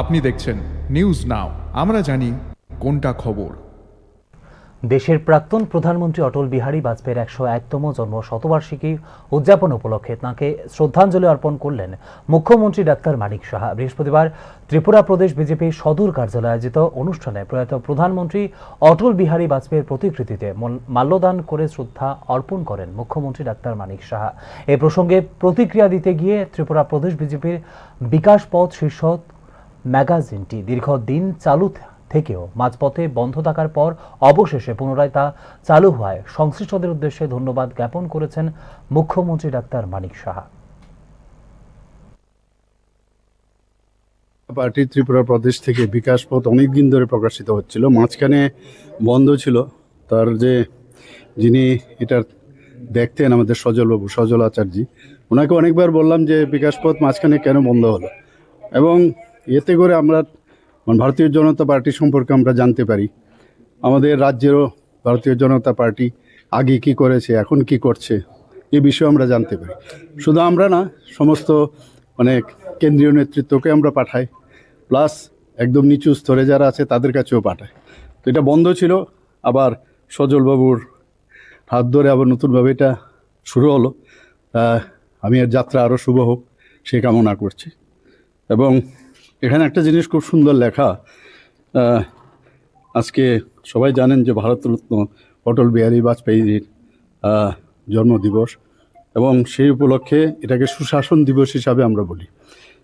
আপনি দেখছেন news now, আমরা জানি কোনটা খবর। দেশের প্রাক্তন প্রধানমন্ত্রী অটল বিহারী বাজপেয়ীর 101তম জন্ম শতবার্ষিকী উদযাপন উপলক্ষে তাঁকে শ্রদ্ধাঞ্জলি অর্পণ করলেন মুখ্যমন্ত্রী ডাক্তার মানিক সাহা। বৃহস্পতিবার ত্রিপুরা প্রদেশ বিজেপি সদর কার্যালয়ে আয়োজিত অনুষ্ঠানে প্রয়াত প্রধানমন্ত্রী অটল বিহারী বাজপেয়ীর প্রতিকৃতিতে মাল্যদান করে শ্রদ্ধা অর্পণ করেন মুখ্যমন্ত্রী ডাক্তার মানিক সাহা। এ প্রসঙ্গে প্রতিক্রিয়া দিতে গিয়ে ত্রিপুরা প্রদেশ বিজেপির বিকাশ পথ শীর্ষক ম্যাগাজিনটি দীর্ঘদিন চালু থেকেও মাঝপথে বন্ধ থাকার পর অবশেষে পুনরায় তা চালু হওয়ায় সংশ্লিষ্টদের উদ্দেশ্যে ধন্যবাদ জ্ঞাপন করেছেন মুখ্যমন্ত্রী ডাক্তার মানিক সাহা। পার্টি ত্রিপুরা প্রদেশ থেকে বিকাশ পথ অনেকদিন ধরে প্রকাশিত হচ্ছিল, মাঝখানে বন্ধ ছিল। তার যিনি এটার দেখতেন আমাদের সজল আচার্য, ওনাকে অনেকবার বললাম যে বিকাশ পথ মাঝখানে কেন বন্ধ হলো, এবং এতে করে আমরা ভারতীয় জনতা পার্টি সম্পর্কে আমরা জানতে পারি। আমাদের রাজ্যেরও ভারতীয় জনতা পার্টি আগে কি করেছে, এখন কি করছে, এই বিষয়ে আমরা জানতে পারি। শুধু আমরা না, সমস্ত কেন্দ্রীয় নেতৃত্বকে আমরা পাঠাই, প্লাস একদম নিচু স্তরে যারা আছে তাদের কাছেও পাঠাই। তো এটা বন্ধ ছিল, আবার সজলবাবুর হাত ধরে আবার নতুনভাবে এটা শুরু হলো। আমি এর যাত্রা আরও শুভ হোক সে কামনা করছি। এবং এখানে একটা জিনিস খুব সুন্দর লেখা, আজকে সবাই জানেন যে ভারতরত্ন অটল বিহারী বাজপেয়ীর জন্মদিবস, এবং সেই উপলক্ষে এটাকে সুশাসন দিবস হিসাবে আমরা বলি।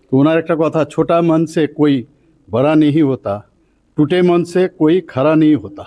তো ওনার একটা কথা, ছোটা মন সে কোই বড়া নেহি হোতা, টুটে মন সে কোই খারা নেহি হোতা।